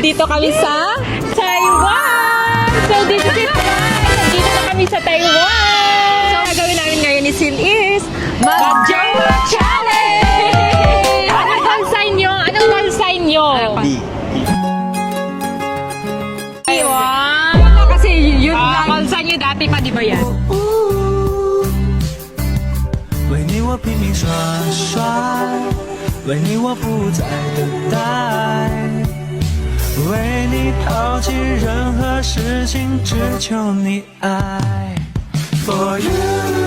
Dito kami sa Taiwan! So, this is it guys! Dito na kami sa Taiwan! So, gagawin namin ngayon ni Sin is Mag-Jowa Challenge! Anong call sign nyo? Anong call sign nyo? B. Wow! Kasi yun call sign nyo dati pa, di ba yan? 为你我拼命耍帅，为你我不再等待，为你抛弃任何事情，只求你爱。For you。